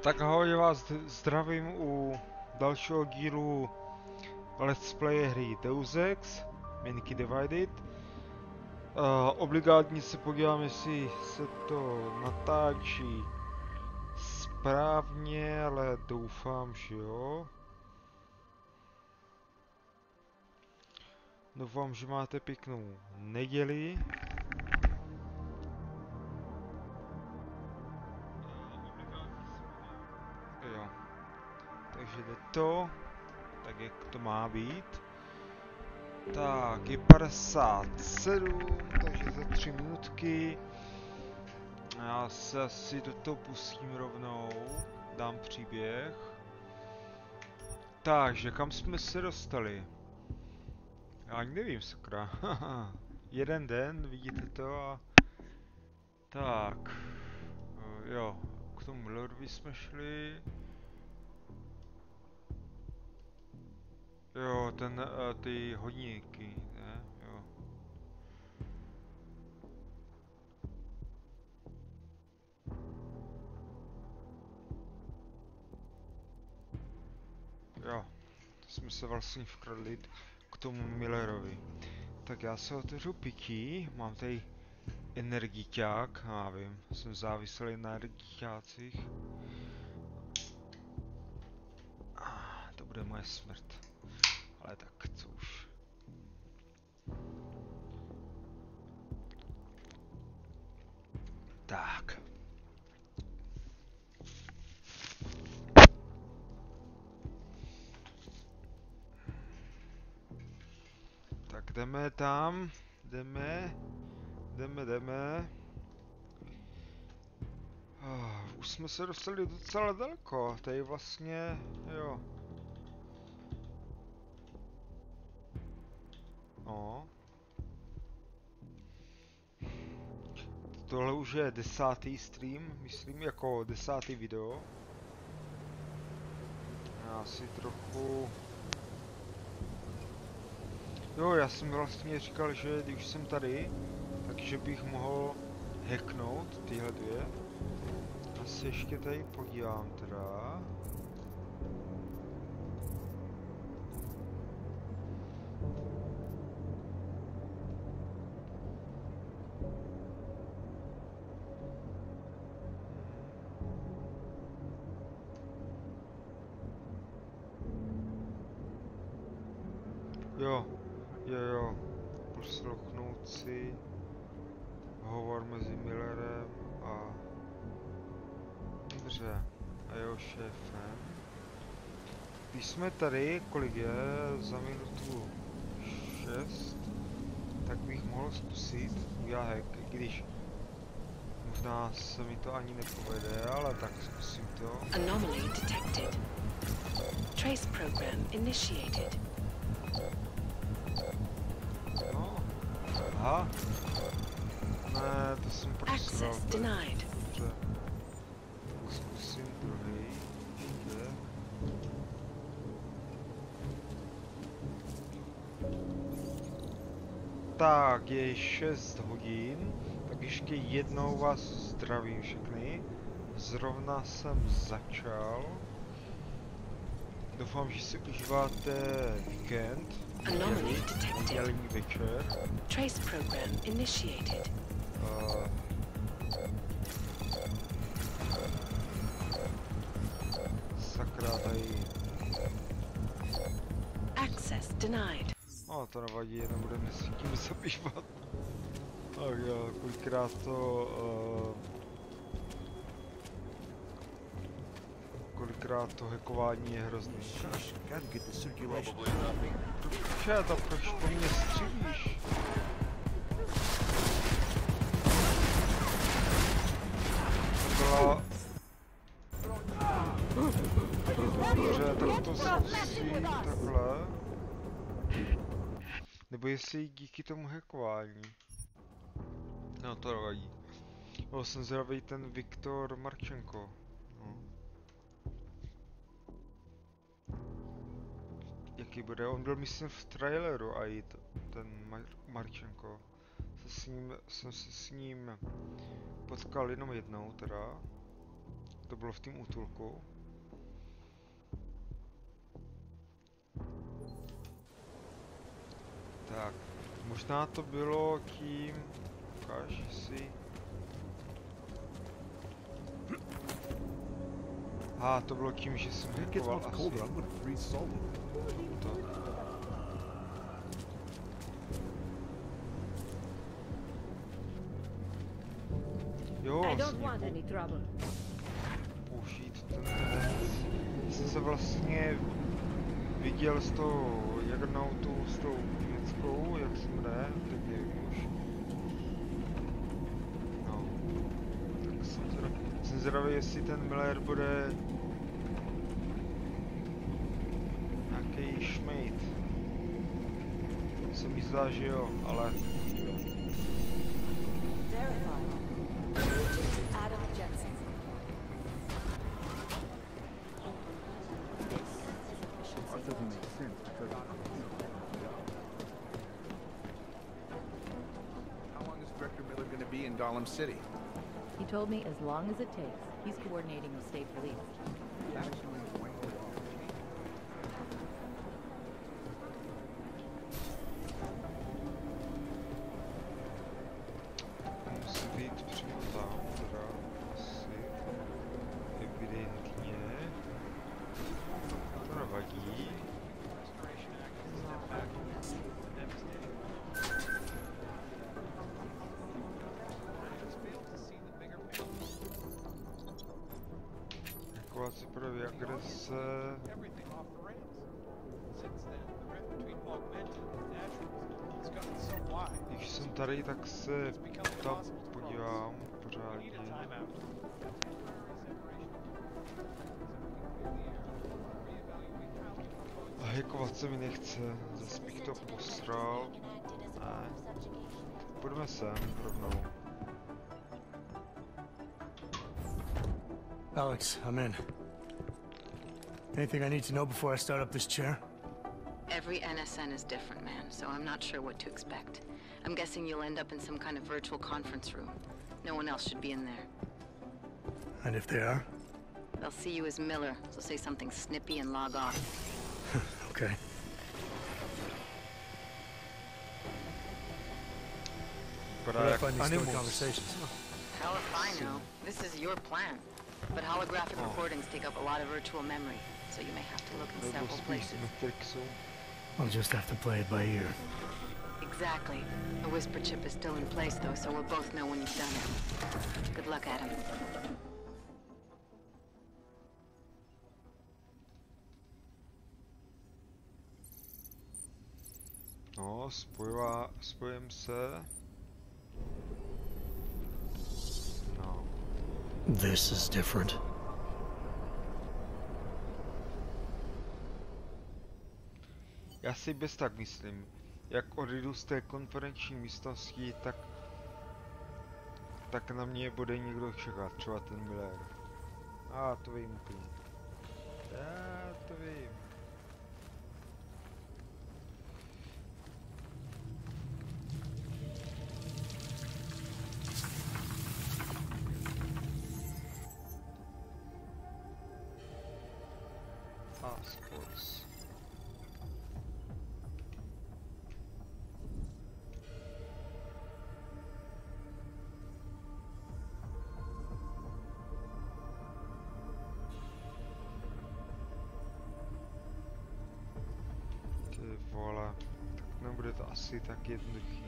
Tak ahoj, vás zdravím u dalšího dílu Let's Play hry Deus Ex, Minky Divided. Obligátně se podívám, jestli se to natáčí správně, ale doufám, že jo. Doufám, že máte pěknou neděli. Jo. Takže jde to, tak jak to má být. Tak, je 57, takže za 3 minutky. Já se asi do toho pustím rovnou, dám příběh. Takže, kam jsme se dostali? Já ani nevím, sakra. Jeden den, vidíte to a... Tak. Jo, k tomu Lordovi jsme šli. Jo, ty hodinky, ne? Jo. Jo, to jsme se vlastně vkradli k tomu Millerovi. Tak já se otevřu pití, mám tady energiťák, já vím, jsem závislý na energiťácích. To bude moje smrt. Ale tak, co už. Tak. Tak jdeme tam, jdeme. Už jsme se dostali docela daleko, tady vlastně, jo. No. Tohle už je 10. stream, myslím, jako 10. video. Já si trochu... Jo, já jsem vlastně říkal, že když jsem tady, takže bych mohl hacknout tyhle dvě. Já se ještě tady podívám teda. Jo, poslouchnout si hovor mezi Millerem a... Dobře, a jeho šéfem. Když jsme tady, kolik je, za minutu 6, tak bych mohl zkusit udělat hack, i když možná se mi to ani nepovede, ale tak zkusím to. Anomaly detected. Trace program initiated. No, aha. Ne, to jsem prostě... Access denied. Dobře. Tak zkusím druhý. Ještě. Tak, je 6 hodin, tak ještě jednou vás zdravím všechny. Zrovna jsem začal. Doufám, že si užíváte víkend. Anomaly detected. Nedělní večer. Trace program initiated. Sakra, tady. Access denied. No, to nevadí, nebudeme si tím zabývat. Tak jo, kolikrát to... kolikrát to hackování je hrozný. Čet, proč po mně střílíš? To byla... Dobře, tak to zkusím takhle. Nebo jestli díky tomu hackování. No to nevadí. Jo, jsem zdravý ten Viktor Marčenko. No. Jaký bude? On byl myslím v traileru a i ten Marčenko. Jsem se s ním potkal jenom jednou teda. to bylo v tom útulku. Tak, možná to bylo tím... Ukáž si... to bylo tím, že jsem hackoval asi. To. Jo, použít ten jsem se vlastně viděl s tou Jaggernautu, s tou německou, jak se jmenuje, teď nevím už. No, tak jsem zvědavý, jestli ten Miller bude nějaký šmejt. Se mi zdá, že jo, ale... In Další City. He told me as long as it takes. He's coordinating with state police. Musí být přímo tam, teda asi evidentně. To nevadí. Hakovací první agrese. Když jsem tady, tak se tam podívám pořádně. A hackovat se mi nechce, zase bych to posral. Ne. Půjdeme sem rovnou. Alex, I'm in. Anything I need to know before I start up this chair? Every NSN is different, man, so I'm not sure what to expect. I'm guessing you'll end up in some kind of virtual conference room. No one else should be in there. And if they are? They'll see you as Miller, so say something snippy and log off. Okay. But I find these stored conversations. Hell if I know. This is your plan. But holographic recordings take up a lot of virtual memory, so you may have to look in several places. I'll just have to play it by ear. Exactly. The whisper chip is still in place, though, so we'll both know when you've done it. Good luck, Adam. No, spojím se. No. This is different. Já si bez tak myslím. Jak odjdu z té konferenční místnosti, tak na mě bude někdo čekat, třeba ten Miller. To vím úplně. Já to vím. Sports. Ty vole, tak nebude to asi tak jednoduchý.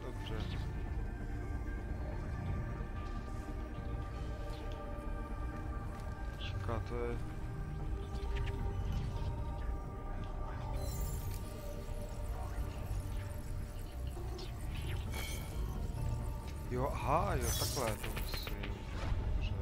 Dobře. To je... Jo, jo, takhle to musím. Dobře.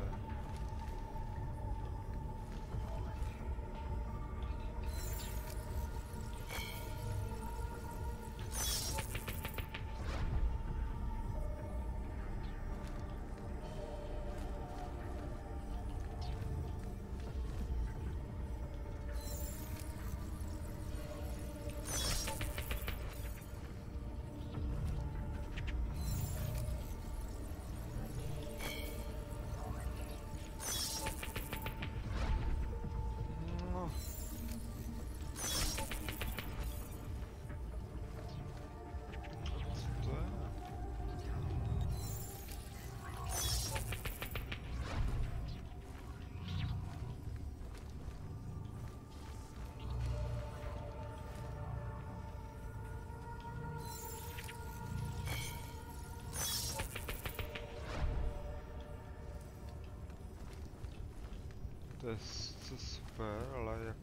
je sice super, ale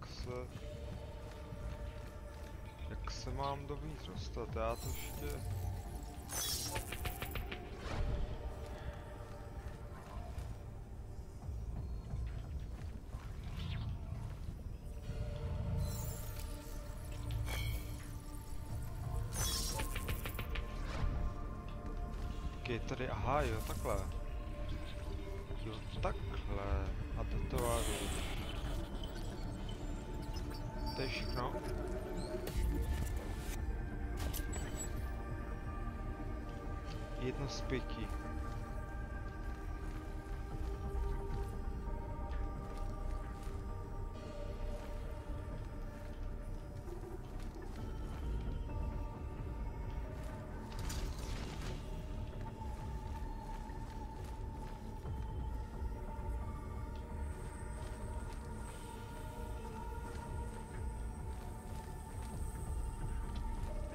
jak se mám dovnitř dostat? Já to ještě... Je tady, aha, jo, takhle. Jo, takhle. A tetování. To je všechno. Jedno z 5.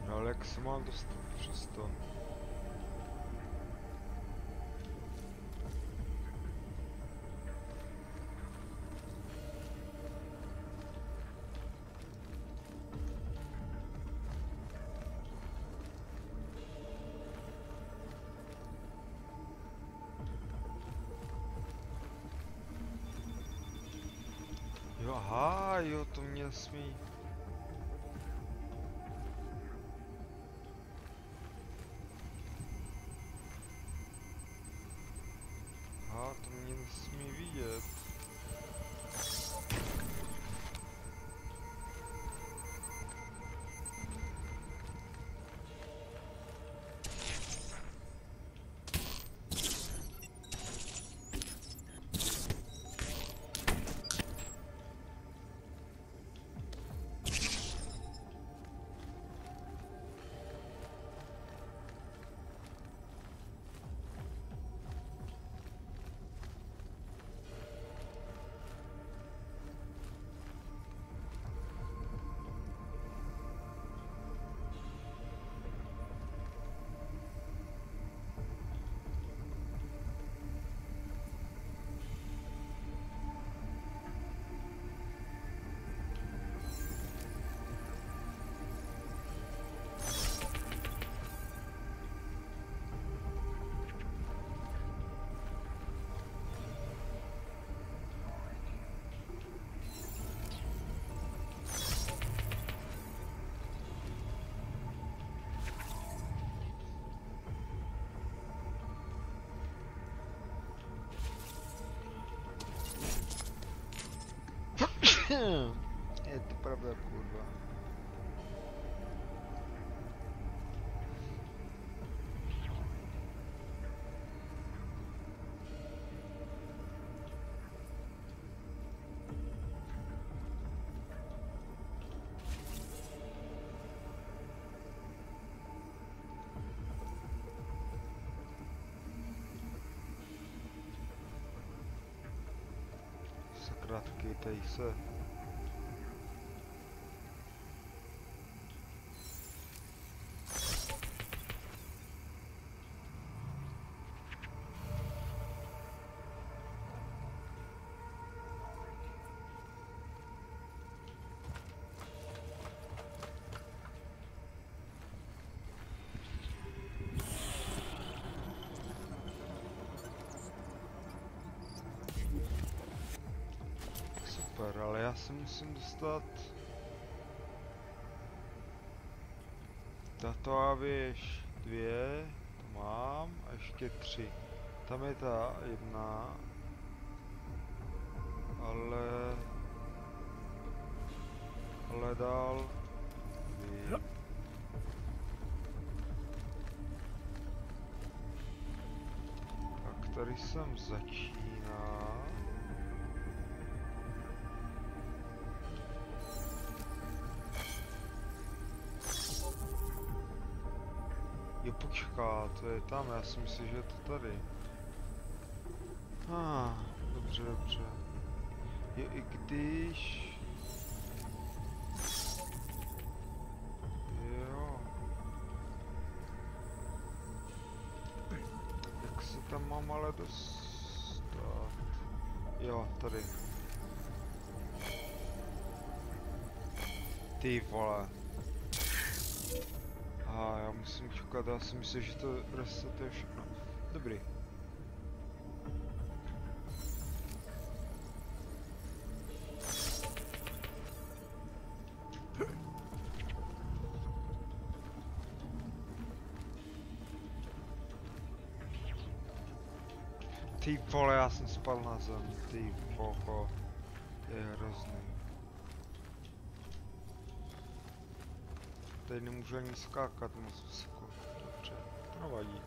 No ale jak se mám dostat přes to? Jo, aha, jo, to mě smí. Aha, to mě nesmí vidět. Je to pravda, kurva. Sakra, takejtej se. Super, ale já se musím dostat... Datová věž 2, to mám, a ještě 3. Tam je ta 1, ale dál vím. Tak tady jsem začínal. Jo, počká, to je tam, já si myslím, že je to tady. Dobře, dobře. Jo, i když... Jo. Jak se tam mám ale dostat? Jo, tady. Ty vole. A já musím čekat, já si myslím, že to resetuje všechno. Dobrý. Ty vole, já jsem spadl na zem, ty voho. To je hrozný. Tady nemůžu ani skákat moc vysoko. Dobře, to nevadí.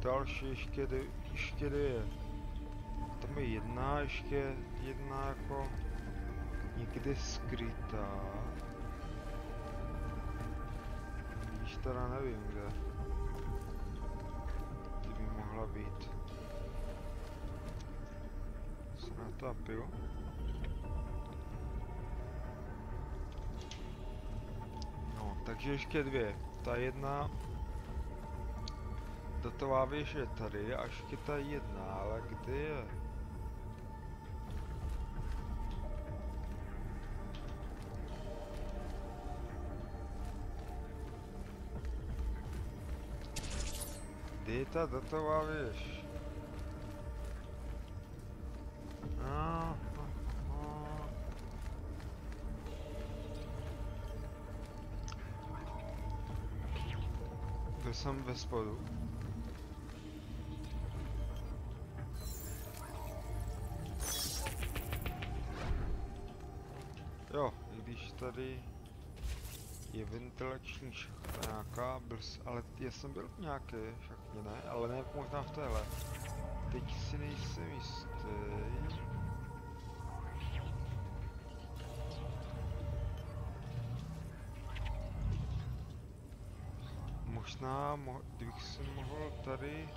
Další ještě dvě. Tam je jedna, ještě jedna jako někde skrytá. Víš, teda nevím kde. Ty by mohla být. Se natápil. No, takže ještě dvě. Ta jedna datová věž je tady a ještě ta jedna, ale kde je? Kde je ta datová věž? Byl jsem ve spodu. Jo, i když tady je ventilační šachta nějaká, ale já jsem byl v nějaké šachtě, ne? Ale ne možná v téhle. Teď si nejsem jistý. Možná, kdybych si mohl tady...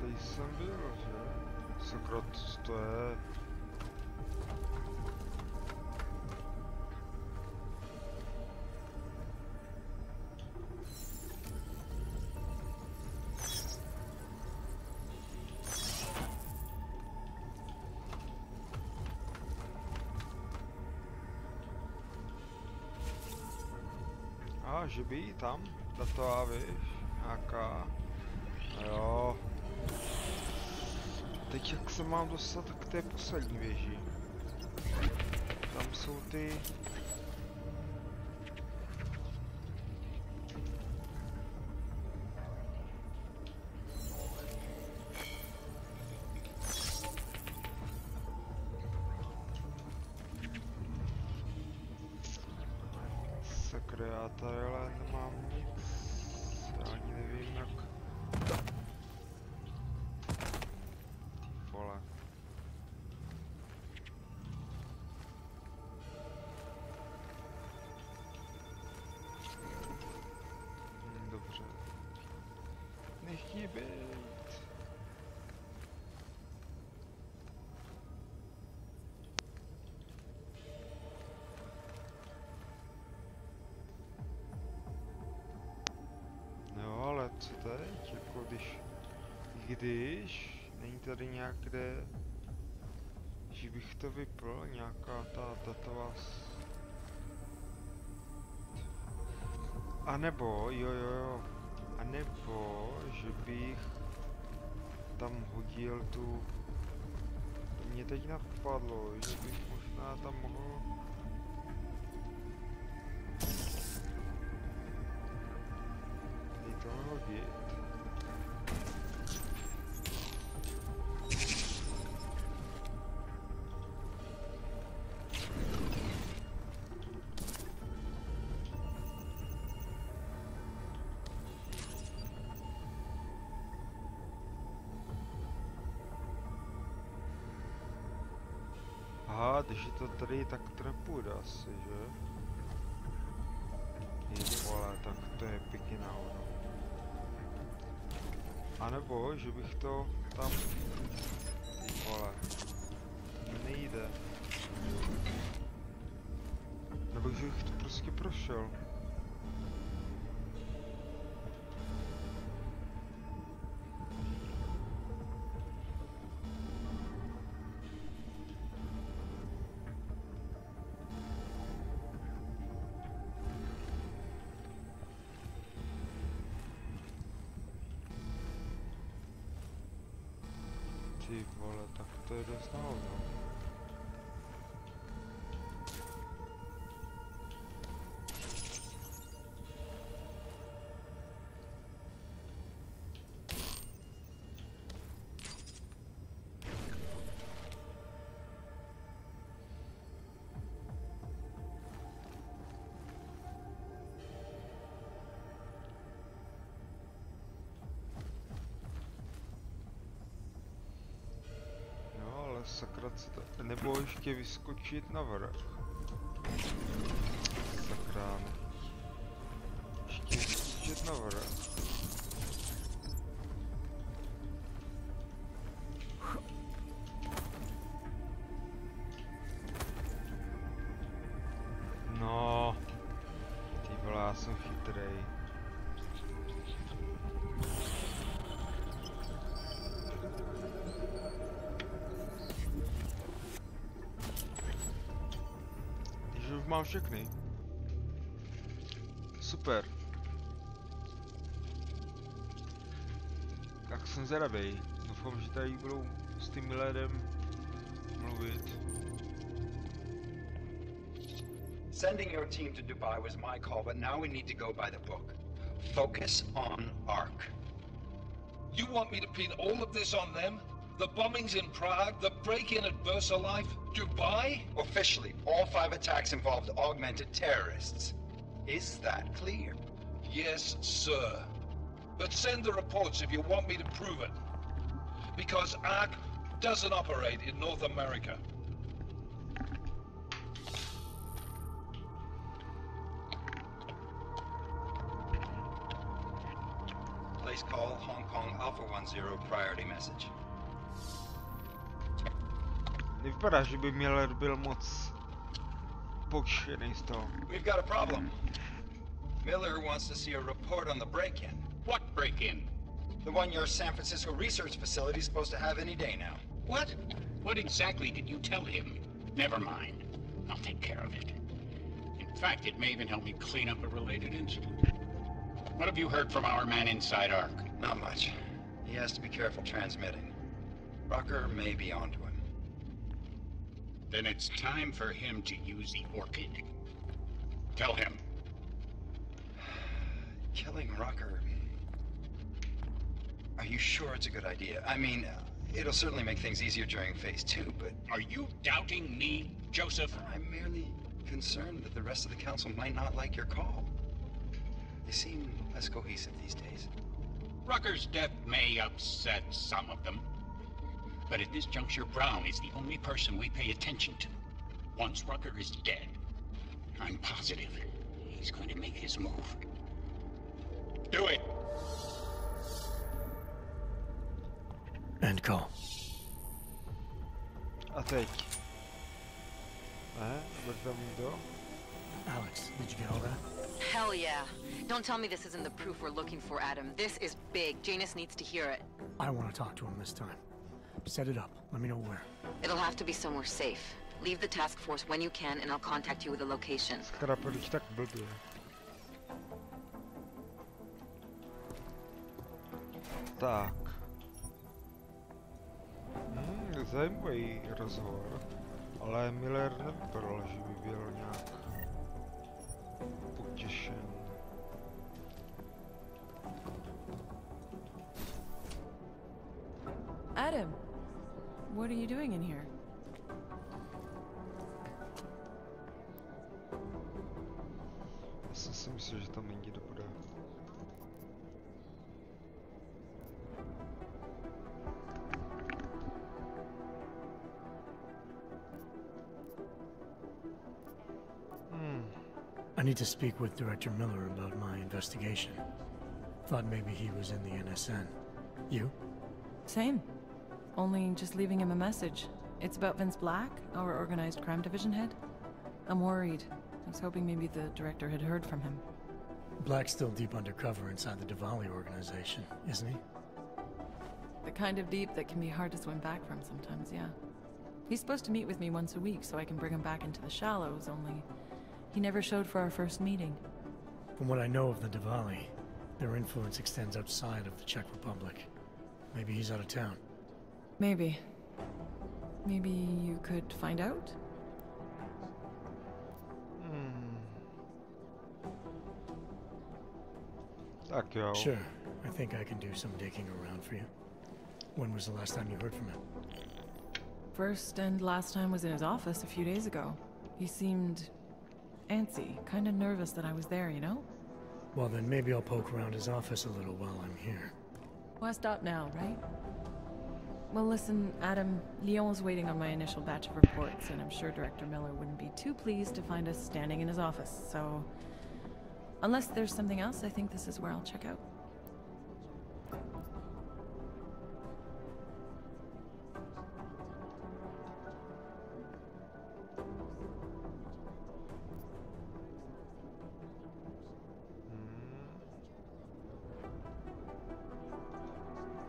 Tady jsem byl, že? Sakra, to je... A, že by tam datová věž nějaká. Jo. Teď jak se mám dostat k té poslední věži? Tam jsou ty... Sakra, já tady ale nemám nic. Já ani nevím jak... Dobře. Nechtějí být. No ale co teď? Jako když není tady nějaké, že bych to vypl, nějaká ta datová... A nebo, jo. A nebo, že bych tam hodil tu... To mě teď napadlo, že bych možná tam mohl... Tady to hodit. Aha, když je to tady, tak to nepůjde asi, že? Vole, tak to je pěkně na ono. A nebo, že bych to tam... Vole, nejde. Nebo že bych to prostě prošel. Ty vole, tak to je dost na hovno. Sakra, co to... Nebo ještě vyskočit na vrch. Sakra. Ještě vyskočit na vrch. No. Ty vole, já jsem chytrej. Mám všechny. Super. Tak jsem zvědavej. Doufám, že tady budou s tím Milledem mluvit. Sending your team to Dubai was my call, but now we need to go by the book. Focus on Ark. You want me to pin all of this on them? The bombings in Prague, the break-in at VersaLife, Dubai? Officially, all 5 attacks involved augmented terrorists. Is that clear? Yes, sir. But send the reports if you want me to prove it. Because Ark doesn't operate in North America. Place call Hong Kong Alpha 10 priority message. Nevypadá, že by Miller byl moc potěšený z toho. We've got a problem. Miller wants to see a report on the break-in. What break-in? The one your San Francisco research facility is supposed to have any day now. What? What exactly did you tell him? Never mind. I'll take care of it. In fact, it may even help me clean up a related incident. What have you heard from our man inside Ark? Not much. He has to be careful transmitting. Rucker may be onto him. Then it's time for him to use the Orchid. Tell him. Killing Rucker... Are you sure it's a good idea? I mean, it'll certainly make things easier during Phase 2, but... Are you doubting me, Joseph? I'm merely concerned that the rest of the Council might not like your call. They seem less cohesive these days. Rucker's death may upset some of them. But at this juncture, Brown is the only person we pay attention to. Once Rucker is dead, I'm positive he's going to make his move. Do it! End call. A teď? Bude tam někdo? Alex, did you get all that? Hell yeah. Don't tell me this isn't the proof we're looking for, Adam. This is big. Janus needs to hear it. I want to talk to him this time. Set it up. Let me know where. It'll have to be somewhere safe. Leave the task force when you can, and I'll contact you with a location. Sakra, proč tak blbě? Tak. Zajímavý rozhovor, ale Miller nevypadal, že by byl nějak potěšen. Adam, what are you doing in here? Já jsem si myslel, že tam nikdo bude. I need to speak with Director Miller about my investigation. Thought maybe he was in the NSN. You? Same. Only just leaving him a message. It's about Vince Black, our organized crime division head. I'm worried. I was hoping maybe the director had heard from him. Black's still deep undercover inside the Diwali organization, isn't he? The kind of deep that can be hard to swim back from sometimes, yeah. He's supposed to meet with me once a week so I can bring him back into the shallows, only he never showed for our first meeting. From what I know of the Diwali, their influence extends outside of the Czech Republic. Maybe he's out of town. Maybe. Maybe you could find out? Tak jo. Sure. I think I can do some digging around for you. When was the last time you heard from him? First and last time was in his office a few days ago. He seemed antsy, kind of nervous that I was there, you know? Well, then maybe I'll poke around his office a little while I'm here. Why stop now, right? Well, listen, Adam, Lyon's waiting on my initial batch of reports, and I'm sure Director Miller wouldn't be too pleased to find us standing in his office, so... Unless there's something else, I think this is where I'll check out.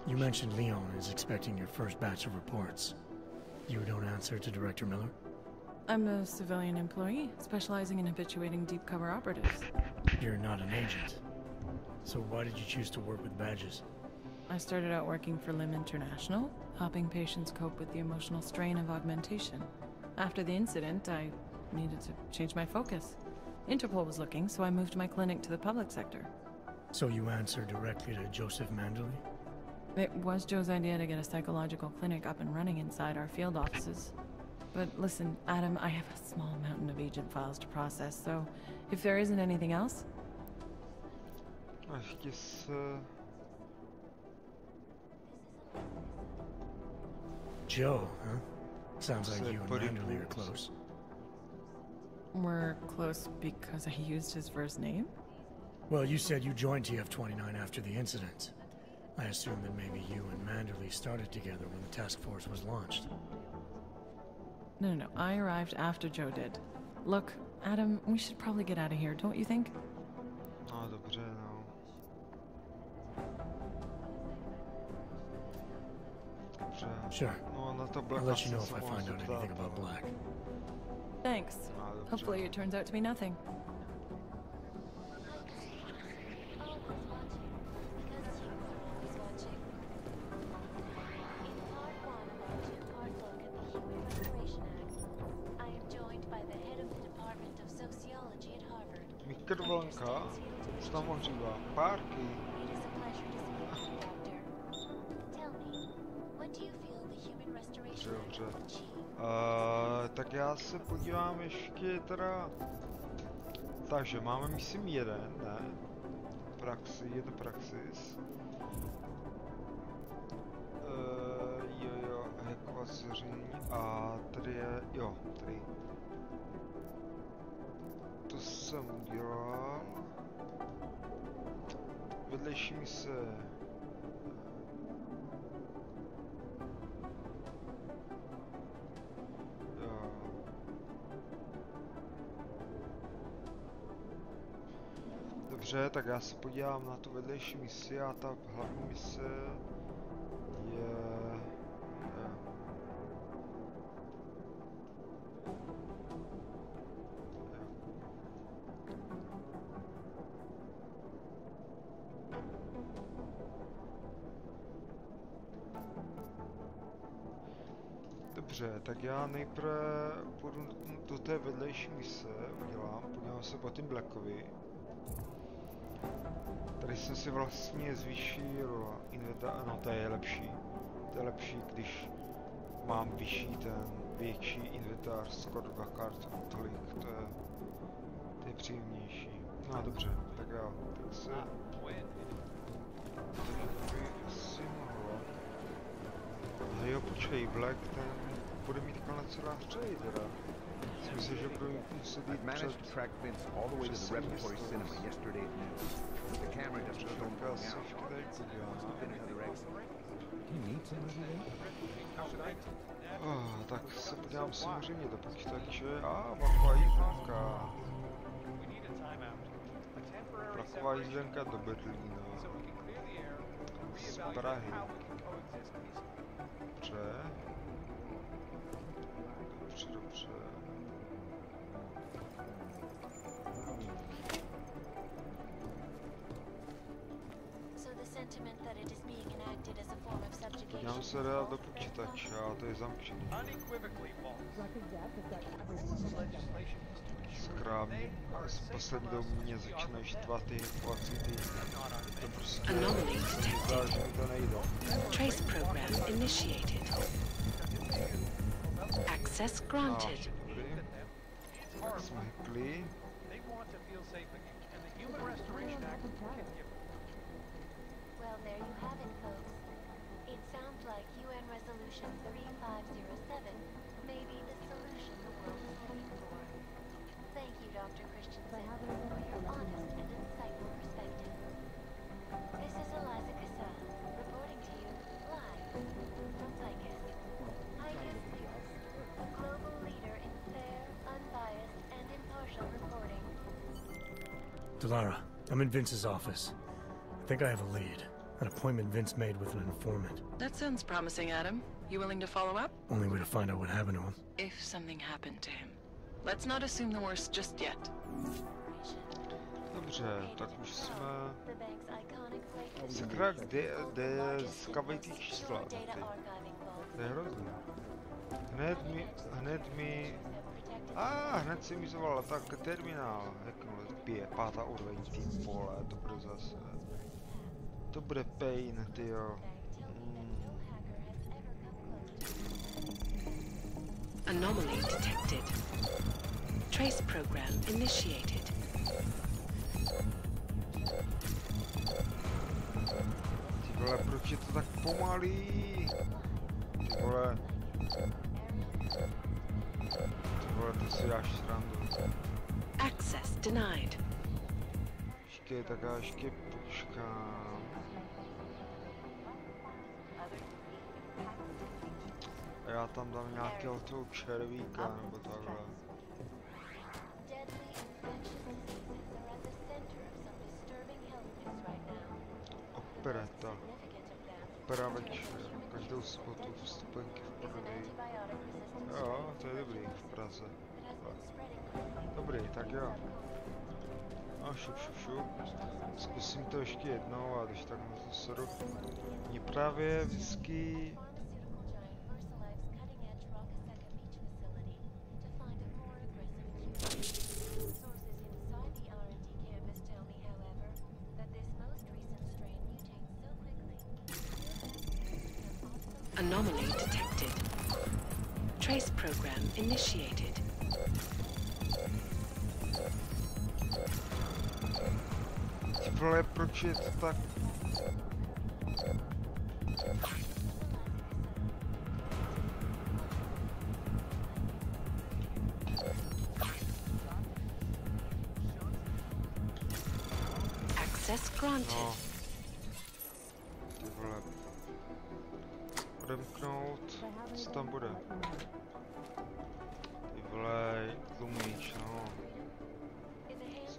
You mentioned Leon is expecting your first batch of reports. You don't answer to Director Miller? I'm a civilian employee, specializing in habituating deep cover operatives. You're not an agent. So why did you choose to work with badges? I started out working for LIM International, helping patients cope with the emotional strain of augmentation. After the incident, I needed to change my focus. Interpol was looking, so I moved my clinic to the public sector. So you answer directly to Joseph Mandley? It was Joe's idea to get a psychological clinic up and running inside our field offices. But listen, Adam, I have a small mountain of agent files to process, so if there isn't anything else... Ještě se... Joe, huh? Sounds like you and Mandley are close. We're close because I used his first name? Well, you said you joined TF-29 after the incident. I assumed that maybe you and Manderley started together when the task force was launched. No. I arrived after Joe did. Look, Adam, we should probably get out of here, don't you think? No, dobře, no. Dobře. Sure. No, na to I'll let you know if I find out anything about Black. Thanks. Hopefully it turns out to be nothing. Mikrovlnka, samohřívá, párky. Dobře. Tak já se podívám ještě teda... Takže máme myslím jeden, ne? Jedno praxis. Jo, hackovat zřízení. A tady je, jo, tady. To jsem udělal. Vedlejší mise. Dobře, tak já se podívám na tu vedlejší misi a ta hlavní mise je... Dobře, tak já nejprve půjdu do té vedlejší mise, podívám se po tím Blackovi. Tady jsem si vlastně zvýšil inventář, no to je lepší. To je lepší, když mám vyšší ten větší inventář, skoro dvakrát tolik, to je příjemnější. No dobře, tak jo, tak se... asi mohlo. A jo, počkej, Black, ten bude mít kancelář teda. Myslím, že budu muset jít před... Tak se podívám samozřejmě do počítače. Vlaková jízdenka. Vlaková jízdenka do Berlína. Z Prahy. Dobře. Podívám se dál do počítače, a to je zamčený. Skrámě. Z poslední dobu mě začínají štvat ty hlasy, to prostě zdá, že mi to nejde. Trace program initiated. Access granted. Tak jsme hekli. Well, there you have it, folks. It sounds like UN Resolution 3507 may be the solution the world is looking for. Thank you, Dr. Christensen, for your honest and insightful perspective. This is Eliza Kassan, reporting to you live from Zycus. IDS News, a global leader in fair, unbiased, and impartial reporting. Delara, I'm in Vince's office. I think I have a lead. An appointment Vince made with an informant. That sounds promising, Adam. You willing to follow up? Only way to find out what happened to him. If something happened to him. Let's not assume the worst just yet. Dobře, tak už jsme... Sakra, kde zkavají ty čísla? To je hrozný. Hned si mi zavolala, tak terminál. Jakmile 5. úroveň tým pole, to bude zase. To bude pain, tyjo. Anomaly detected. Trace program initiated. Ty vole, proč je to tak pomalý? Ty vole, to si dáš srandu. Access denied. Počkej, tak já ještě počkám. A já tam dám nějakého toho červíka, nebo takhle. Opereta. Opera večer. Každou sobotu vstupenky v prodeji. Jo, to je dobrý v Praze. Dobrý, tak jo. A šup. Zkusím to ještě jednou a když tak na to sedu. Mně právě vždycky... Anomaly detected. Trace program initiated. Ty vole, proč je to tak... Access granted. No. Ty vole. Odemknout, co tam bude? Ty vole, tlumíč, no.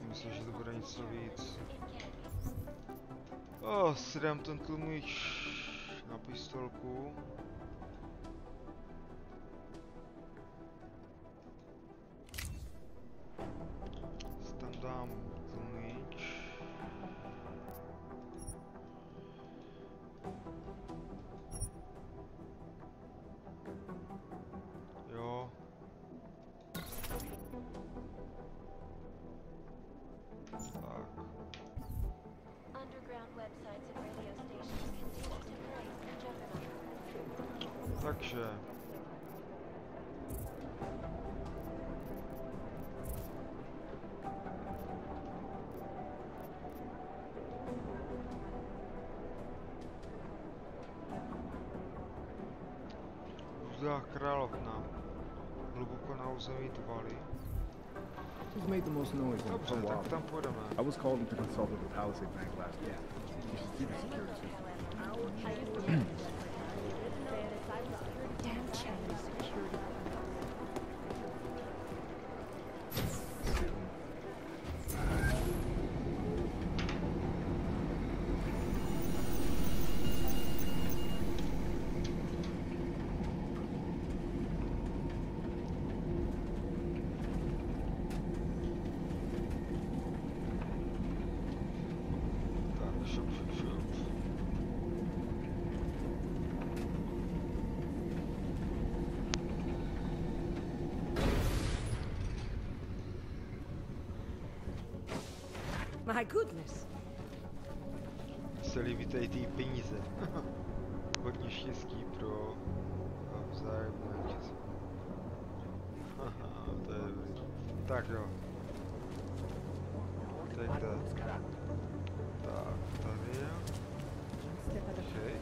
Myslím, že to bude něco víc. Si dám ten tlumíč na pistolku. Tam dám tlumíč. Takže... Rudá královna. Hluboko na území Dvaly. Who's made the most noise in Dobře, a while? tak tam půjdeme. I was called in to consult with the Palisade Bank last week. You should see the security system. Damn Chinese security. My goodness. Se líbí tady ty peníze. Hodně štěstí pro vzájemné vítěze. Haha, to je dobrý. Tak jo. Teď to. Tak, tady je. Okay.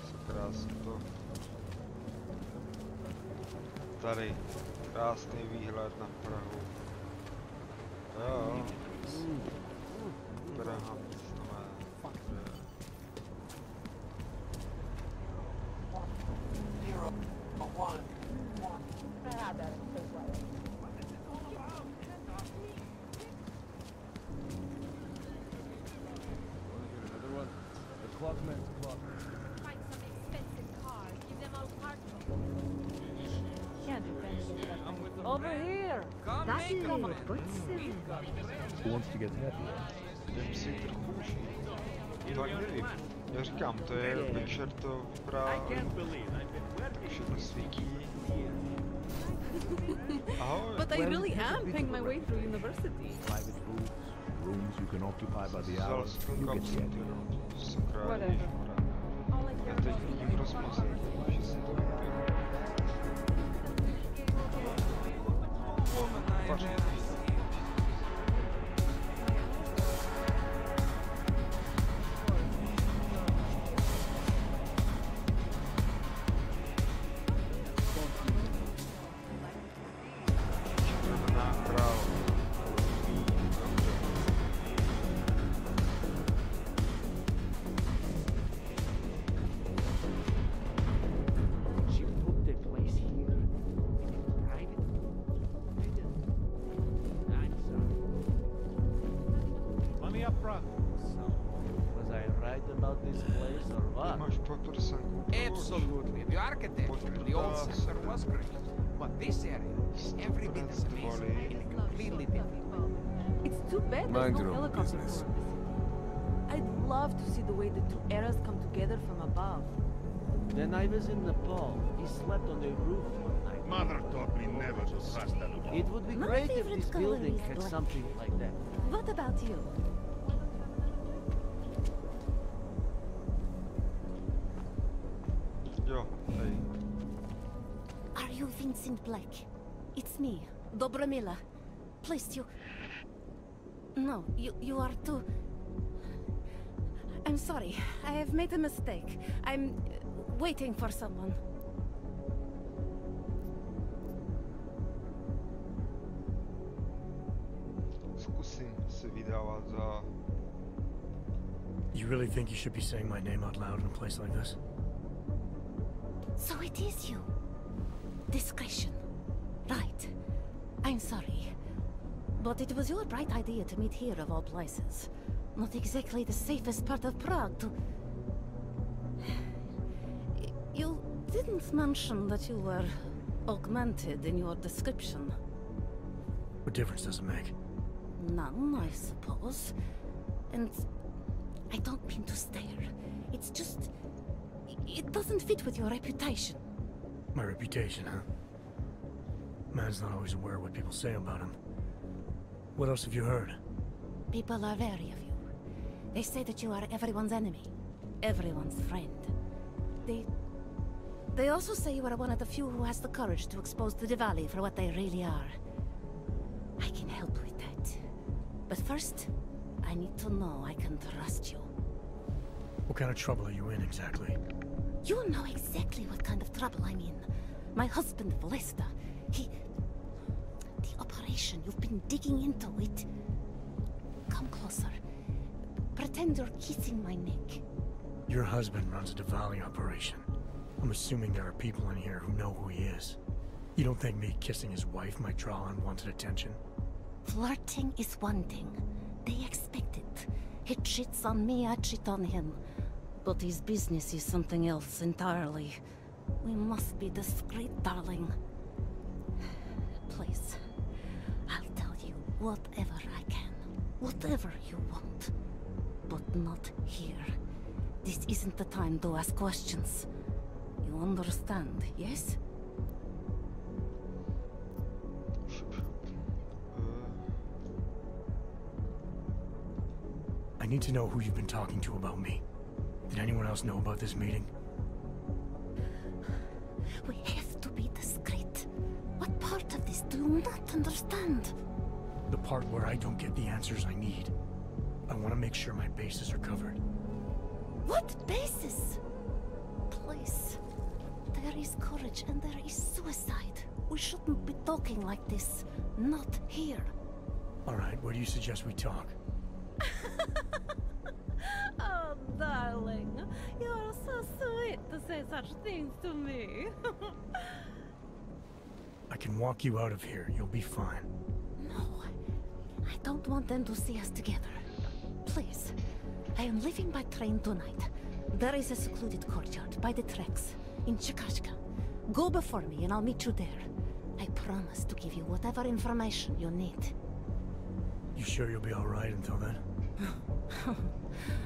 Se krásně to. Tady, krásný výhled na Prahu. Jo. Praha město má. Over here. That is a good city. Who wants to get happy? Jdem si trochu užít. Tak nevím. Já říkám, to je večer, to vypadá, všechno svítí. Ahoj. But I really am paying my way through university. Private booths, rooms you can occupy by the hour. Vzal You kam get si the ty, idea. no. Sakra, ježišmarja. Já teď vidím rozmazek, že jsem to vypil. Pař. Červená královna. She put the place here. Private? I'm sorry. Money up front. So, was I right about this place or what? Máš paprsanku. Absolutely. The architecture in the old center was great. But this area is every bit as amazing in a completely different way. It's too bad Mind there's your no own helicopter business. service. I'd love to see the way the two eras come together from above. When I was in Nepal, he slept on the roof one night. Mother taught me never to trust anyone. It would be My great if favorite this color building is had black. something like that. What about you? Jo, hej. Are you Vincent Black? It's me, Dobromila. Please, you... No, you are too... I'm sorry. I have made a mistake. I'm waiting for someone. Zkusím se vydávat za... You really think you should be saying my name out loud in a place like this? So it is you. Discretion. Right. I'm sorry. But it was your bright idea to meet here of all places. Not exactly the safest part of Prague to... You didn't mention that you were augmented in your description. What difference does it make? None, I suppose. And I don't mean to stare. It's just... It doesn't fit with your reputation. My reputation, huh? Man's not always aware of what people say about him. What else have you heard? People are wary of you. They say that you are everyone's enemy, everyone's friend. They also say you are one of the few who has the courage to expose the Diwali for what they really are. I can help with that. But first, I need to know I can trust you. What kind of trouble are you in exactly? You know exactly what kind of trouble I'm in. My husband, Vlesta, the operation, you've been digging into it. Come closer. Pretend you're kissing my neck. Your husband runs a Diwali operation. I'm assuming there are people in here who know who he is. You don't think me kissing his wife might draw unwanted attention? Flirting is one thing. They expect it. He cheats on me, I cheat on him. But his business is something else entirely. We must be discreet, darling. Please, I'll tell you whatever I can. Whatever you want. But not here. This isn't the time to ask questions. You understand, yes? I need to know who you've been talking to about me. Did anyone else know about this meeting? We have to be discreet. What part of this do you not understand? The part where I don't get the answers I need. I want to make sure my bases are covered. What basis? Please. There is courage and there is suicide. We shouldn't be talking like this. Not here. Alright, where do you suggest we talk? Oh, darling. You are so sweet to say such things to me. I can walk you out of here. You'll be fine. No. I don't want them to see us together. Please. I am leaving by train tonight. There is a secluded courtyard by the tracks in Chikashka. Go before me and I'll meet you there. I promise to give you whatever information you need. You sure you'll be alright until then?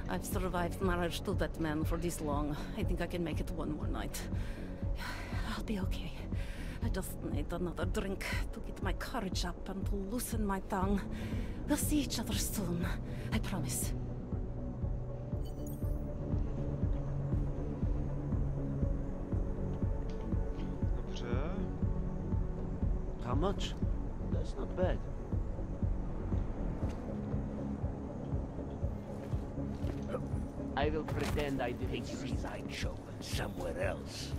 I've survived marriage to that man for this long. I think I can make it one more night. I'll be okay. I just need another drink to get my courage up and to loosen my tongue. We'll see each other soon. I promise. How much? That's not bad. I will pretend I didn't see sideshow somewhere else.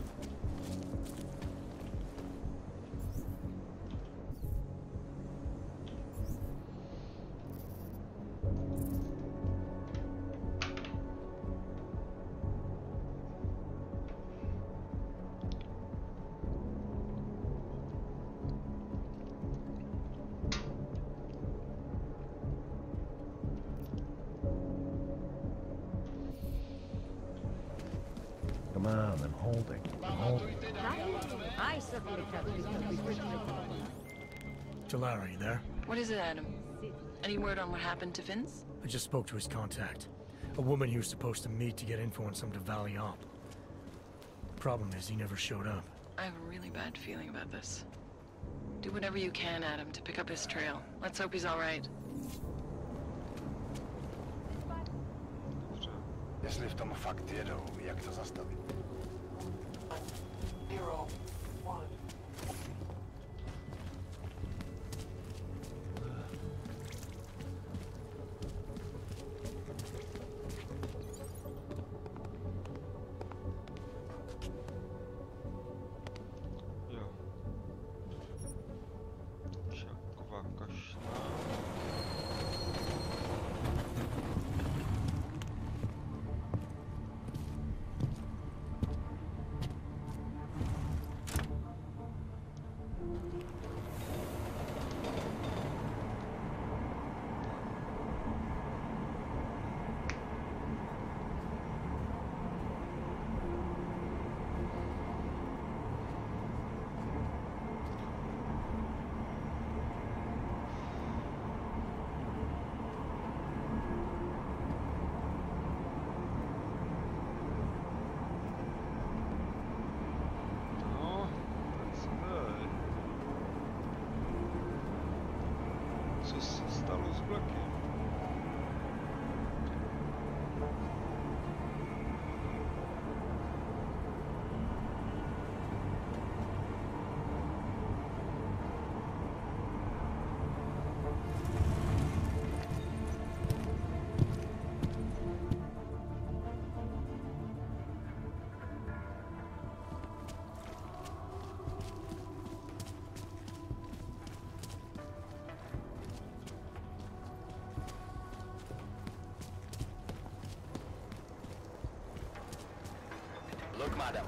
Come on, I'm holding. I'm holding. I certainly can't be Talara, you there? What is it, Adam? Any word on what happened to Vince? I just spoke to his contact. A woman he was supposed to meet to get info on some Diwali op. Problem is, he never showed up. I have a really bad feeling about this. Do whatever you can, Adam, to pick up his trail. Let's hope he's all right. Jestli v tom fakt jedou, jak to zastavit? 0, 1. Co se stalo s vlakem? Look, madam,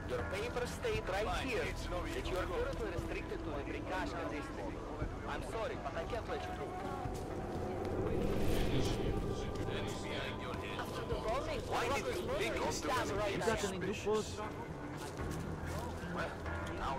your papers state right here that you are currently restricted to the Brikashka district. I'm sorry, but I can't let you go. Why did you pick on the You got any new clothes? Well, now...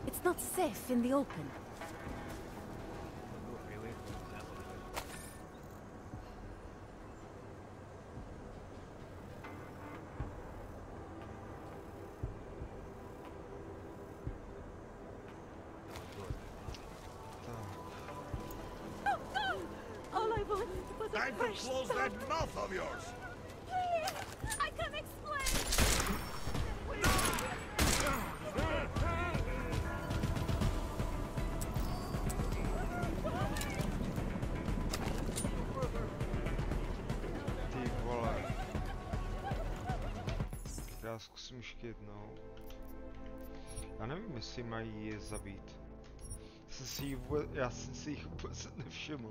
It's not safe in the open. All I wanted was a Time to fresh close start. that mouth of yours! Please, I can explain. Ty vole. Já zkusím ještě jednou. Já nevím, jestli mají je zabít. Já jsem si jich vůbec nevšiml.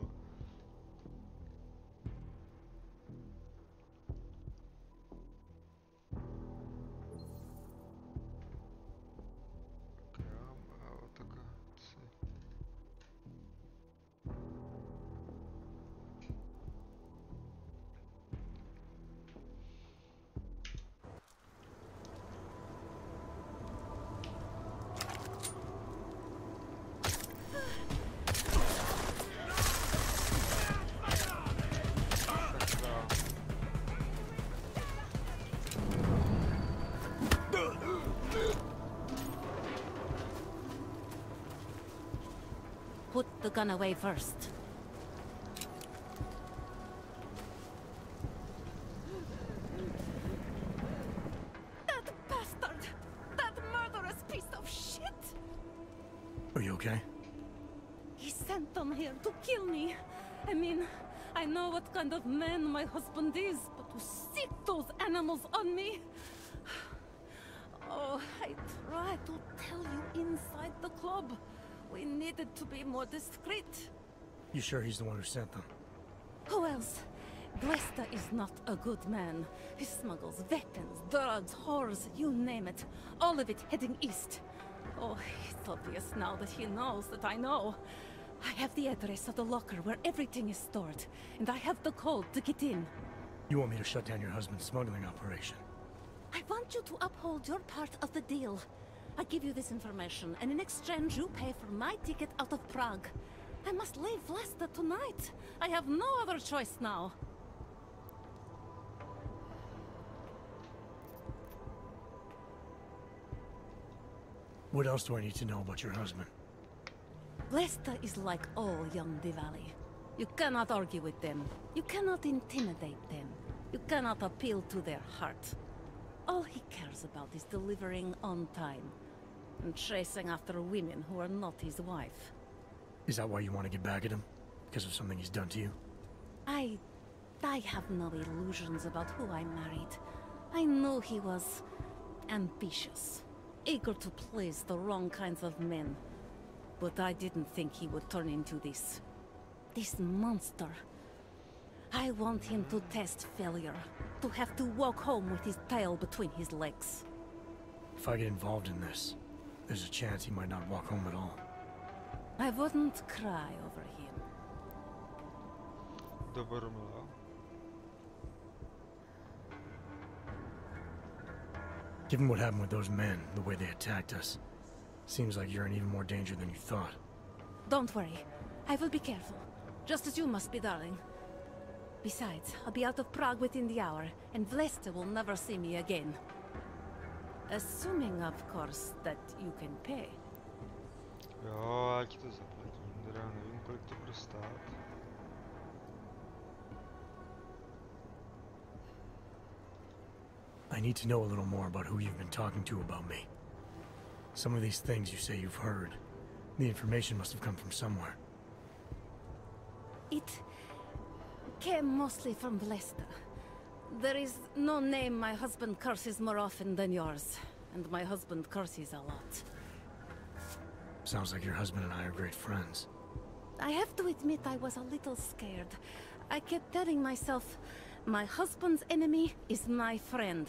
Put the gun away first. That bastard! That murderous piece of shit! Are you okay? He sent them here to kill me. I mean, I know what kind of man my husband is, but to sick those animals on me... Oh, I tried to tell you inside the club. We needed to be more discreet. You sure he's the one who sent them? Who else? Blesta is not a good man. He smuggles weapons, drugs, whores, you name it. All of it heading east. Oh, it's obvious now that he knows that I know. I have the address of the locker where everything is stored, and I have the code to get in. You want me to shut down your husband's smuggling operation? I want you to uphold your part of the deal. I give you this information, and in exchange you pay for my ticket out of Prague. I must leave Vlasta tonight. I have no other choice now. What else do I need to know about your husband? Vlasta is like all young Diwali. You cannot argue with them. You cannot intimidate them. You cannot appeal to their heart. All he cares about is delivering on time and chasing after women who are not his wife. Is that why you want to get back at him? Because of something he's done to you? I have no illusions about who I married. I knew he was ambitious, eager to please the wrong kinds of men. But I didn't think he would turn into this monster. I want him to test failure, to have to walk home with his tail between his legs. If I get involved in this, there's a chance he might not walk home at all. I wouldn't cry over him. Dobrmla. Given what happened with those men, the way they attacked us, seems like you're in even more danger than you thought. Don't worry. I will be careful. Just as you must be, darling. Besides, I'll be out of Prague within the hour, and Vlesta will never see me again. Assuming, of course, that you can pay. Jo, já ti to zaplatím, teda nevím, kolik to bude stát. I need to know a little more about who you've been talking to about me. Some of these things you say you've heard, the information must have come from somewhere. It came mostly from Vlesta. There is no name my husband curses more often than yours, and my husband curses a lot. Sounds like your husband and I are great friends. I have to admit I was a little scared. I kept telling myself, my husband's enemy is my friend.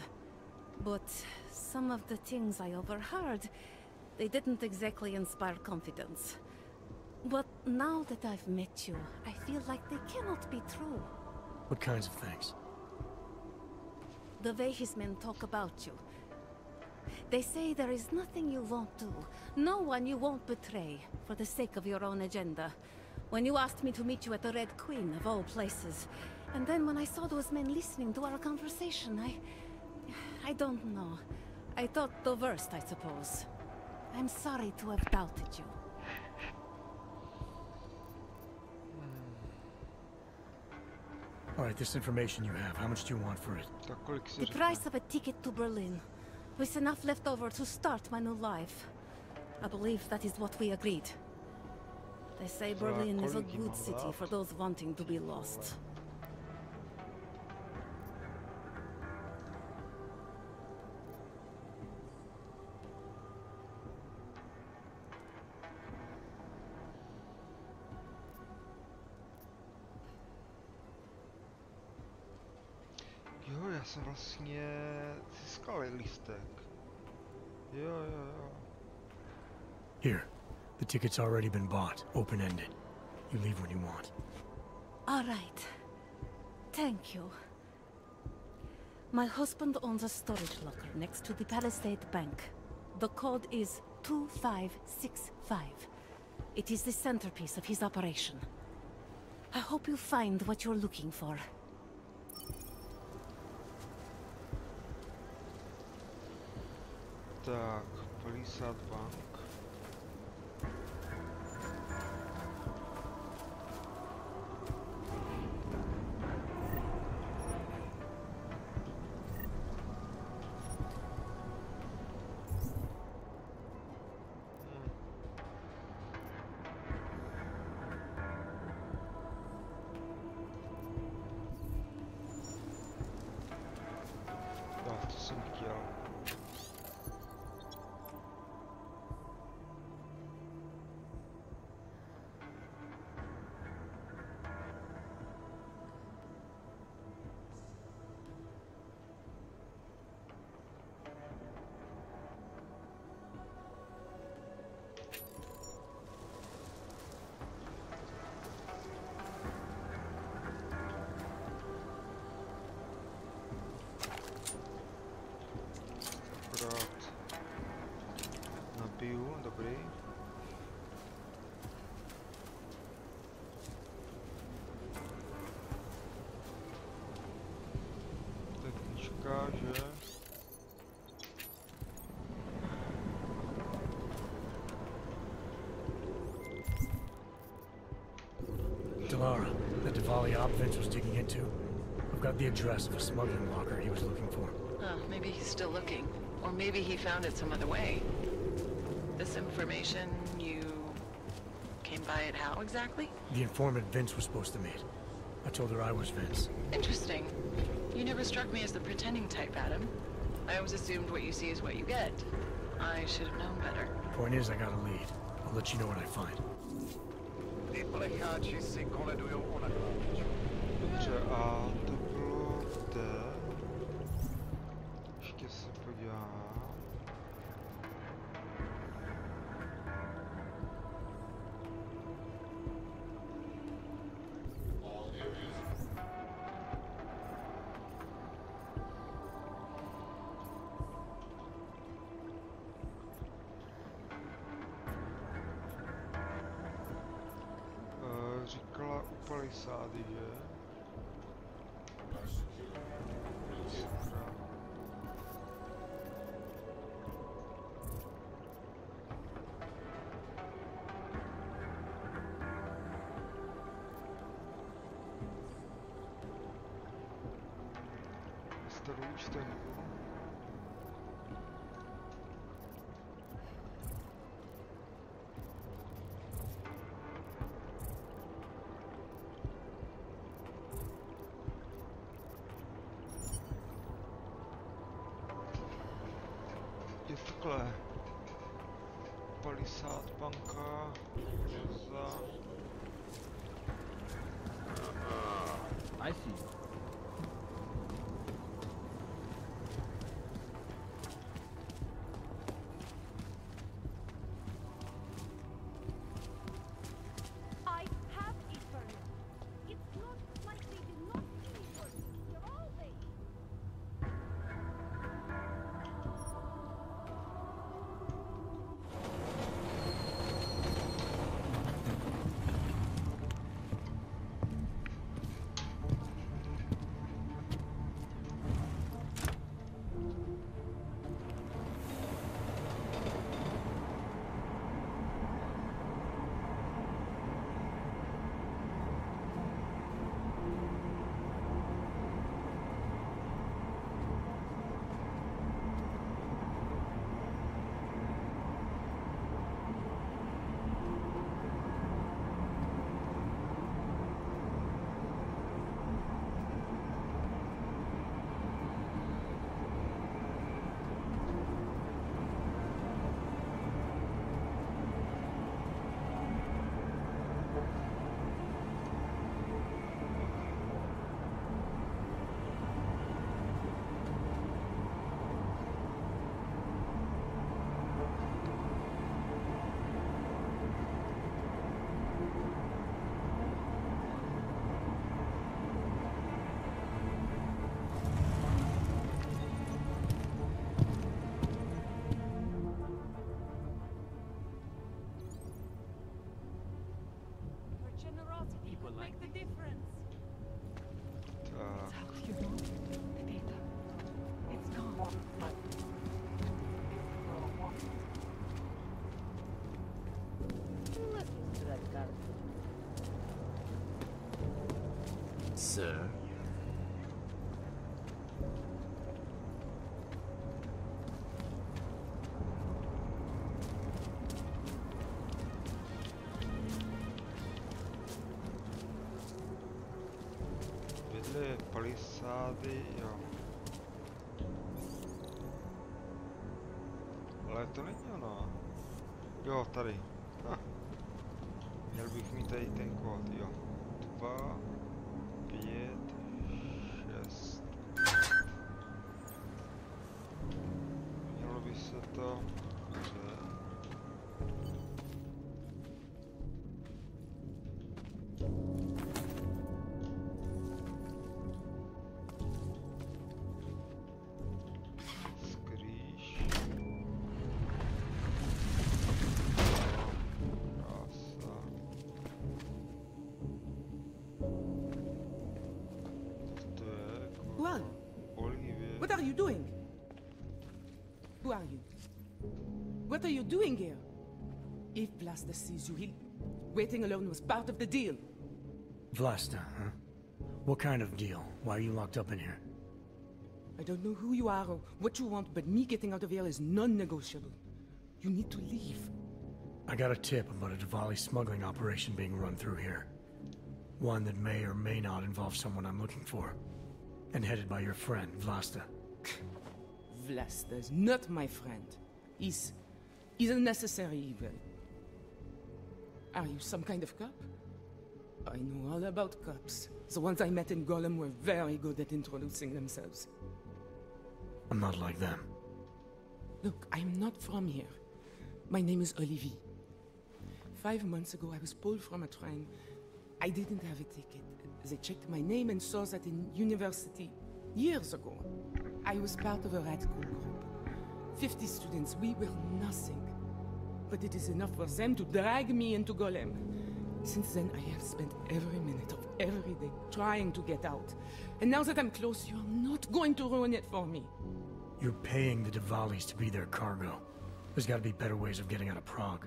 But some of the things I overheard, they didn't exactly inspire confidence. But now that I've met you, I feel like they cannot be true. What kinds of things? The way his men talk about you. They say there is nothing you won't do, no one you won't betray, for the sake of your own agenda. When you asked me to meet you at the Red Queen, of all places, and then when I saw those men listening to our conversation, I don't know. I thought the worst, I suppose. I'm sorry to have doubted you. All right, this information you have, how much do you want for it? The price of a ticket to Berlin, with enough left over to start my new life. I believe that is what we agreed. They say Berlin is a good city for those wanting to be lost. Jo, já jsem vlastně získal lístek. Jo. Here, the ticket's already been bought, open-ended. You leave when you want. All right. Thank you. My husband owns a storage locker next to the Palisade Bank. The code is 2565. It is the centerpiece of his operation. I hope you find what you're looking for. Tak, Palisade Bank. Tak, to jsem chtěl. Nabiju, dobrý. Tak knížka, že? Delara, the Diwali op Vince was digging into. I've got the address of a smuggling locker he was looking for. Maybe he's still looking. Or maybe he found it some other way. This information, you came by it how exactly? The informant Vince was supposed to meet. I told her I was Vince. Interesting. You never struck me as the pretending type, Adam. I always assumed what you see is what you get. I should have known better. Point is, I got a lead. I'll let you know what I find. Dobře, a to bylo kde? Ještě se podívám. palisády, že? Starou účtenku. Je takhle. Palisát banka. Za. I see. Sir? Vedle palisády, jo. Ale to není ono. Jo, tady. Měl bych mít tady ten kód, jo. 2, 5, 6. Mělo by se to... What are you doing? Who are you? What are you doing here? If Vlasta sees you, he'll... Waiting alone was part of the deal. Vlasta, huh? What kind of deal? Why are you locked up in here? I don't know who you are or what you want, but me getting out of here is non-negotiable. You need to leave. I got a tip about a Diwali smuggling operation being run through here. One that may or may not involve someone I'm looking for. And headed by your friend, Vlasta. Vlasta is not my friend. He's a necessary evil. Are you some kind of cop? I know all about cops. The ones I met in Golem were very good at introducing themselves. I'm not like them. Look, I'm not from here. My name is Olivier. 5 months ago, I was pulled from a train. I didn't have a ticket. They checked my name and saw that in university years ago. I was part of a radical group. 50 students, we were nothing. But it is enough for them to drag me into Golem. Since then, I have spent every minute of every day trying to get out. And now that I'm close, you're not going to ruin it for me. You're paying the Diwalis to be their cargo. There's gotta be better ways of getting out of Prague.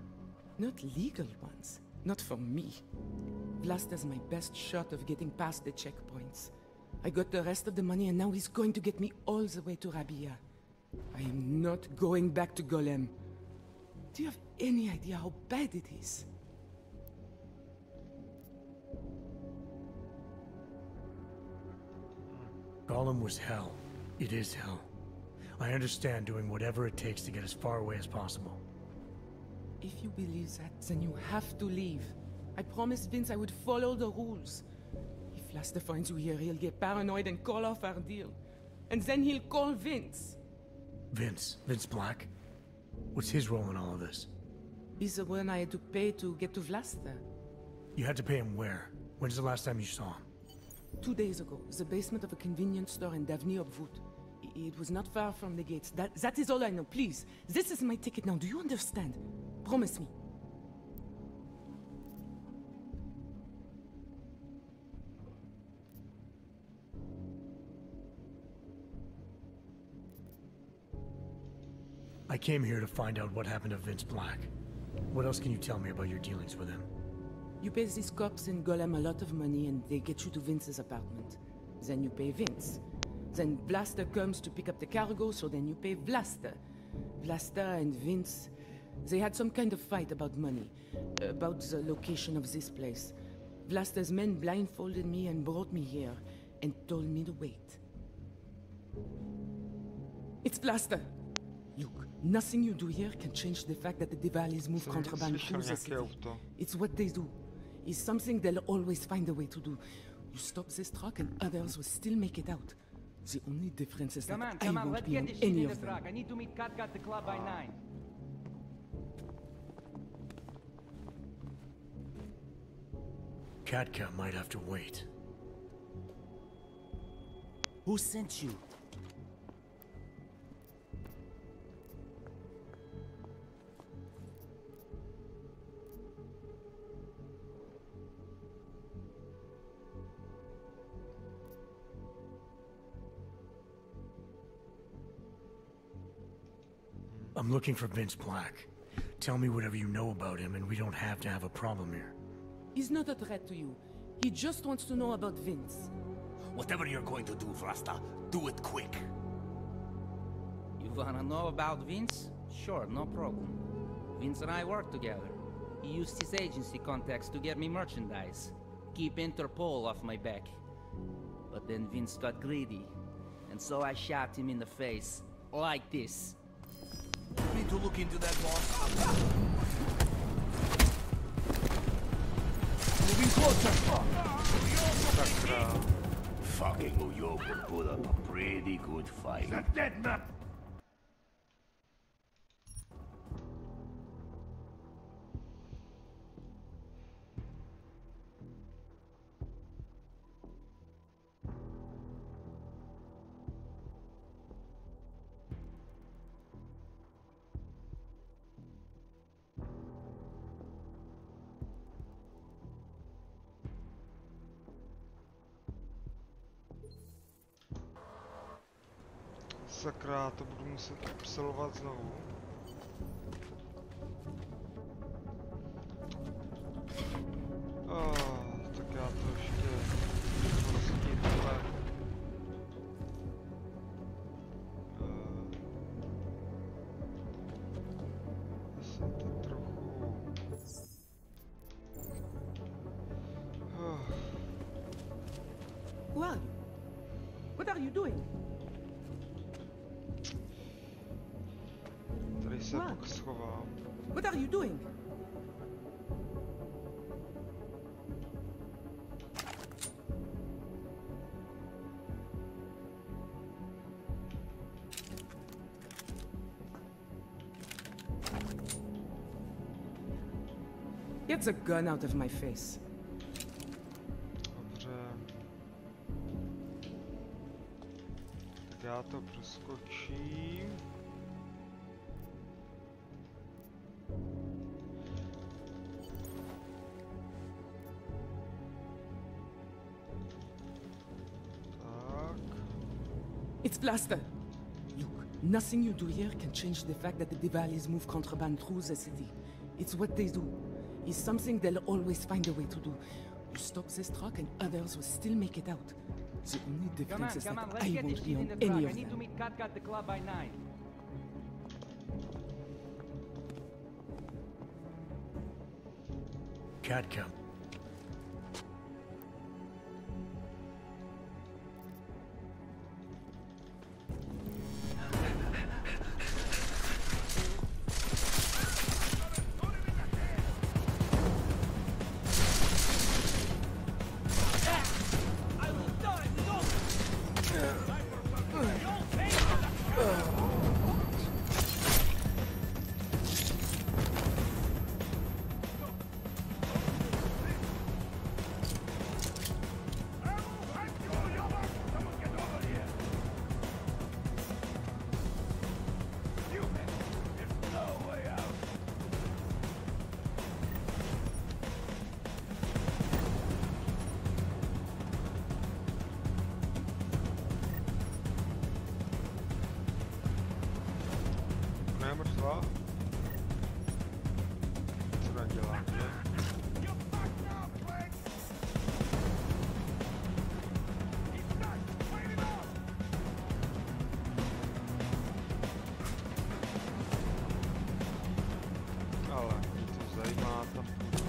Not legal ones. Not for me. Vlasta's my best shot of getting past the checkpoints. I got the rest of the money and now he's going to get me all the way to Rabia. I am not going back to Golem. Do you have any idea how bad it is? Golem was hell. It is hell. I understand doing whatever it takes to get as far away as possible. If you believe that, then you have to leave. I promised Vince I would follow the rules. If Vlasta finds you here, he'll get paranoid and call off our deal. And then he'll call Vince. Vince Black? What's his role in all of this? He's the one I had to pay to get to Vlasta. You had to pay him where? When's the last time you saw him? 2 days ago, the basement of a convenience store in Davni Obvut. It was not far from the gates. That is all I know. Please, this is my ticket now. Do you understand? Promise me. I came here to find out what happened to Vince Black. What else can you tell me about your dealings with him? You pay these cops in Golem a lot of money and they get you to Vince's apartment. Then you pay Vince. Then Vlasta comes to pick up the cargo, so then you pay Vlasta. Vlasta and Vince, they had some kind of fight about money, about the location of this place. Vlasta's men blindfolded me and brought me here, and told me to wait. It's Vlasta! Look, nothing you do here can change the fact that the Diwalis move contraband through the city. It's what they do. It's something they'll always find a way to do. You stop this truck and others will still make it out. The only difference is that I won't be on any of them. I need to meet Katka at the club by 9. Katka might have to wait. Who sent you? I'm looking for Vince Black. Tell me whatever you know about him and we don't have to have a problem here. He's not a threat to you. He just wants to know about Vince. Whatever you're going to do, Vlasta, do it quick. You wanna know about Vince? Sure, no problem. Vince and I work together. He used his agency contacts to get me merchandise. Keep Interpol off my back. But then Vince got greedy. And so I shot him in the face. Like this. You need to look into that, boss. Moving closer. Fucking Uyok would put up a pretty good fight. That dead man. Sakra, to budu muset absolvovat znovu. Tak já to ještě prostě tohle. Jsem to trochu... Who are you? What are you doing? Tady se pak schovám. What are you doing? Get the gun out of my face. Dobře. Tak já to proskočím. It's Blaster. Look, nothing you do here can change the fact that the Diwalis move contraband through the city. It's what they do. It's something they'll always find a way to do. You stop this truck and others will still make it out. The only difference is that I won't be on any of them. to meet Cat at the club by 9. Cat come. Mrtvá? Co nadělá, že? Ale mě to zajímá, tam půjdu.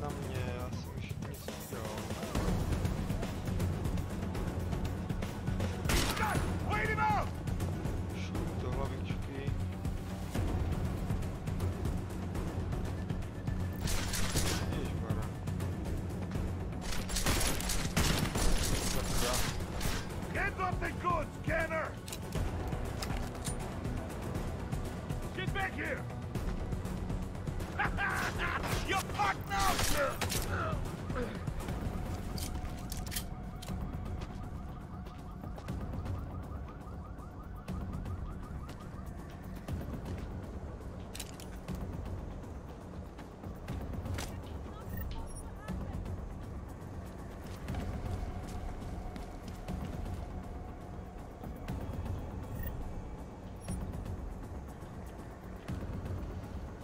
Na mě, já jsem ještě nic udělal. Šup do hlavičky. Ježmara. Sakra. Get off the goods, Scanner! Get back here! You're fucked now, sir!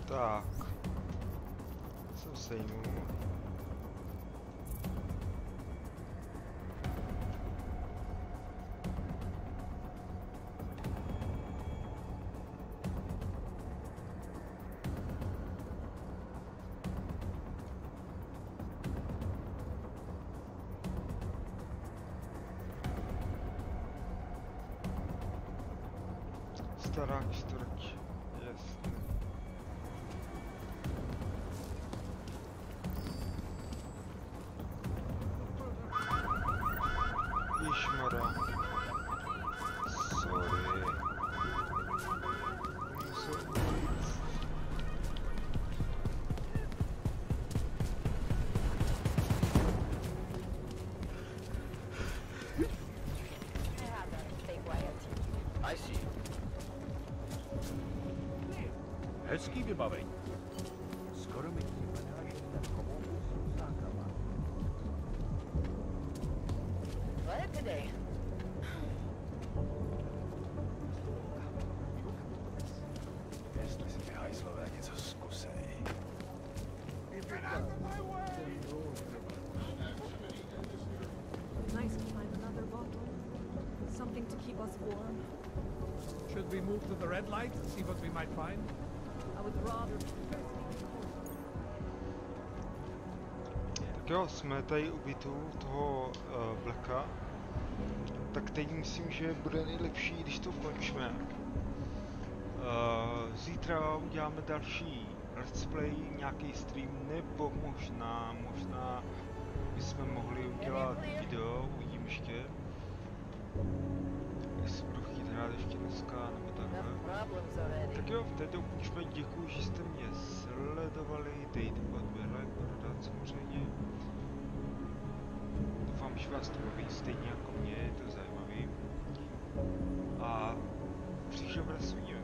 Tak. Co sejmu? Stará čtvrť, jasně. Ježmara. Sorry. Musel uvíc. I see. Hezký vybavení. Skoro mi připadá, že ten komout jsou zákama. What today? Jestli si ty hajzlové něco zkusej. Nice to find another bottle. Something to keep us warm. Should we move to the red light and see what we might find? I would rather... Tak jo, jsme tady u bytu toho Blacka. Tak teď myslím, že bude nejlepší, když to ukončíme. Zítra uděláme další Let's Play, nějaký stream, nebo možná bychom mohli udělat video, uvidím ještě. Jestli budu chtít hrát ještě dneska, nebo takhle. Tak jo, v této ukončíme, děkuji, že jste mě sledovali, dejte odběr, like, dodat samozřejmě. Doufám, že vás to baví stejně jako mě, je to zajímavý. A příště bude uvidíme.